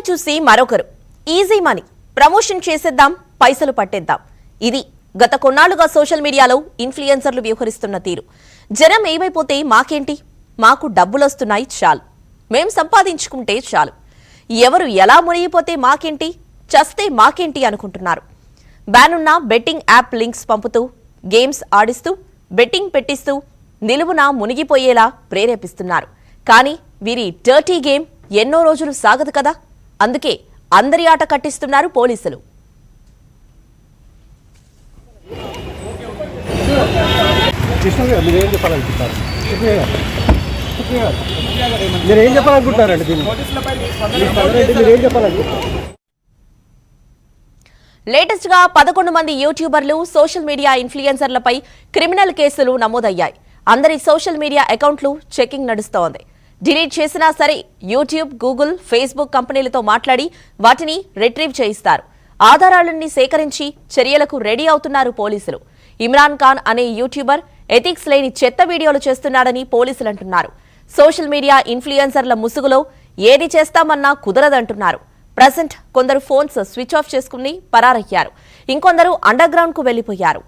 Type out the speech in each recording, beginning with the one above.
ఒకరిని చూసి మరొకరు ఈజీ మనీ ప్రమోషన్ చేసేద్దాం పైసలు పట్టేద్దాం ఇది గత కొన్నాళ్లుగా సోషల్ మీడియాలో ఇన్ఫ్లుయెన్సర్లు వ్యవహరిస్తున్న తీరు. జనం ఏమైపోతే మాకేంటి, మాకు డబ్బులొస్తున్నాయి చాలు, మేం సంపాదించుకుంటే చాలు, ఎవరు ఎలా మునిగిపోతే మాకేంటి, చస్తే మాకేంటి అనుకుంటున్నారు. బ్యానున్న బెట్టింగ్ యాప్ లింక్స్ పంపుతూ గేమ్స్ ఆడిస్తూ బెట్టింగ్ పెట్టిస్తూ నిలువున మునిగిపోయేలా ప్రేరేపిస్తున్నారు. కానీ వీరి డర్టీ గేమ్ ఎన్నో రోజులు సాగదు కదా, అందుకే అందరి ఆట కట్టిస్తున్నారు పోలీసులు. లేటెస్ట్ గా 11 మంది యూట్యూబర్లు సోషల్ మీడియా ఇన్ఫ్లుయెన్సర్లపై క్రిమినల్ కేసులు నమోదయ్యాయి. అందరి సోషల్ మీడియా అకౌంట్లు చెకింగ్ నడుస్తోంది. డిలీట్ చేసినా సరే యూట్యూబ్, గూగుల్, ఫేస్బుక్ కంపెనీలతో మాట్లాడి వాటిని రిట్రీవ్ చేయిస్తారు. ఆధారాలన్నీ సేకరించి చర్యలకు రెడీ అవుతున్నారు పోలీసులు. ఇమ్రాన్ ఖాన్ అనే యూట్యూబర్ ఎథిక్స్ లేని చెత్త వీడియోలు చేస్తున్నాడని పోలీసులు అంటున్నారు. సోషల్ మీడియా ఇన్ఫ్లుయెన్సర్ల ముసుగులో ఏది చేస్తామన్నా కుదరదంటున్నారు. ప్రజెంట్ కొందరు ఫోన్స్ స్విచ్ ఆఫ్ చేసుకుని పరారయ్యారు, ఇంకొందరు అండర్ గ్రౌండ్ కు వెళ్లిపోయారు.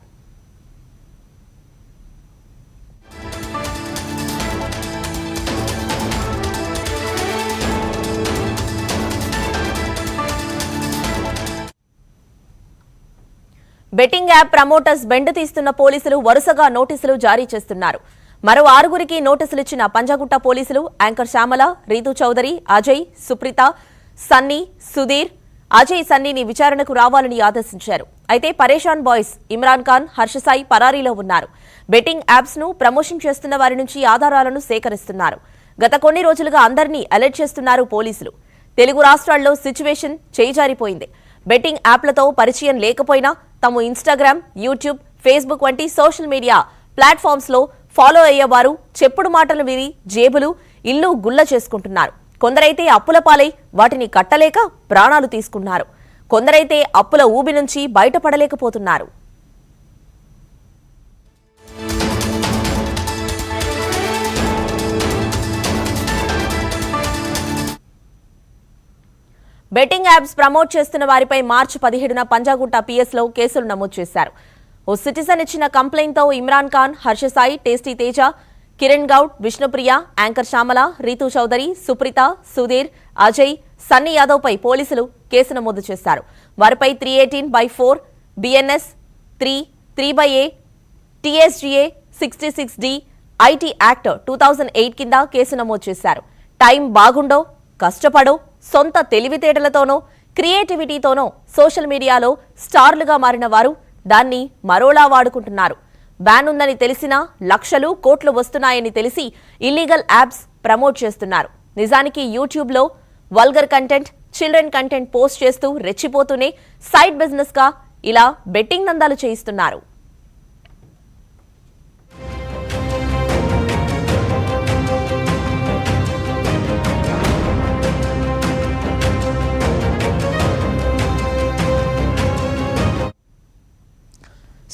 బెట్టింగ్ యాప్ ప్రమోటర్స్ బెండ్ తీస్తున్న పోలీసులు వరుసగా నోటీసులు జారీ చేస్తున్నారు. మరో 6గురికి నోటీసులిచ్చిన పంజాగుట్ట పోలీసులు యాంకర్ శ్యామల, రీతు చౌదరి, అజయ్, సుప్రీత, సన్నీ, సుధీర్, అజయ్, సన్నీని విచారణకు రావాలని ఆదేశించారు. అయితే పరేషాన్ బాయ్స్ ఇమ్రాన్ ఖాన్, హర్షసాయి పరారీలో ఉన్నారు. బెట్టింగ్ యాప్స్ ను ప్రమోషన్ చేస్తున్న వారి నుంచి ఆధారాలను సేకరిస్తున్నారు. గత కొన్ని రోజులుగా అందరినీ అలర్ట్ చేస్తున్నారు పోలీసులు. తెలుగు రాష్ట్రాల్లో సిచ్యువేషన్ చేయిజారిపోయింది. బెట్టింగ్ యాప్లతో పరిచయం లేకపోయినా తాము ఇన్స్టాగ్రామ్, యూట్యూబ్, ఫేస్బుక్ వంటి సోషల్ మీడియా ప్లాట్ఫామ్స్ లో ఫాలో అయ్యేవారు చెప్పుడు మాటలు విని జేబులు, ఇల్లు గుల్ల చేసుకుంటున్నారు. కొందరైతే అప్పుల పాలై వాటిని కట్టలేక ప్రాణాలు తీసుకున్నారు. కొందరైతే అప్పుల ఊబి నుంచి బయటపడలేకపోతున్నారు. బెట్టింగ్ యాప్స్ ప్రమోట్ చేస్తున్న వారిపై మార్చి 17న పంజాగుట్ట పిఎస్లో కేసులు నమోదు చేశారు. ఓ సిటిజన్ ఇచ్చిన కంప్లైంట్తో ఇమ్రాన్ ఖాన్, హర్షసాయి, టేస్టీ తేజ, కిరణ్ గౌడ్, విష్ణుప్రియ, యాంకర్ శ్యామల, రీతు చౌదరి, సుప్రీత, సుధీర్, అజయ్, సన్నీ యాదవ్పై పోలీసులు కేసు నమోదు చేశారు. వారిపై 318/4 BNS 3/3/A TSGA 66D IT act 2008 కింద కేసు నమోదు చేశారు. టైం బాగుండో, కష్టపడో, సొంత తెలివితేటలతోనో, క్రియేటివిటీతోనో సోషల్ మీడియాలో స్టార్లుగా మారిన వారు దాన్ని మరోలా వాడుకుంటున్నారు. బ్యాన్ ఉందని తెలిసినా లక్షలు, కోట్లు వస్తున్నాయని తెలిసి ఇల్లీగల్ యాప్స్ ప్రమోట్ చేస్తున్నారు. నిజానికి యూట్యూబ్లో vulgar content, children content post చేస్తూ రెచ్చిపోతూనే సైడ్ బిజినెస్ గా ఇలా బెట్టింగ్ దందాలు చేయిస్తున్నారు.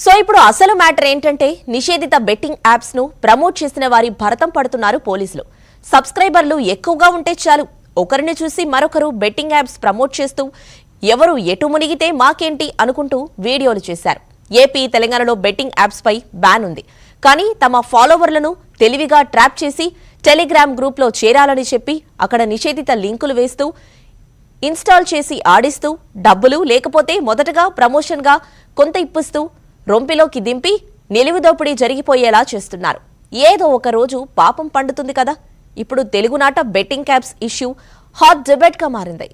సో ఇప్పుడు అసలు మ్యాటర్ ఏంటంటే నిషేధిత బెట్టింగ్ యాప్స్ ను ప్రమోట్ చేసిన వారి భరతం పడుతున్నారు పోలీసులు. సబ్స్క్రైబర్లు ఎక్కువగా ఉంటే చాలు, ఒకరిని చూసి మరొకరు బెట్టింగ్ యాప్స్ ప్రమోట్ చేస్తూ ఎవరు ఎటు మునిగితే మాకేంటి అనుకుంటూ వీడియోలు చేశారు. ఏపీ, తెలంగాణలో బెట్టింగ్ యాప్స్ పై బ్యాన్ ఉంది. కానీ తమ ఫాలోవర్లను తెలివిగా ట్రాప్ చేసి టెలిగ్రామ్ గ్రూప్ లో చేరాలని చెప్పి అక్కడ నిషేధిత లింకులు వేస్తూ ఇన్స్టాల్ చేసి ఆడిస్తూ డబ్బులు లేకపోతే మొదటగా ప్రమోషన్ గా కొంత ఇప్పిస్తూ రొంపిలోకి దింపి నిలువుదోపిడీ జరిగిపోయేలా చేస్తున్నారు. ఏదో ఒక రోజు పాపం పండుతుంది కదా. ఇప్పుడు తెలుగునాట betting apps issue hot debate గా మారింది.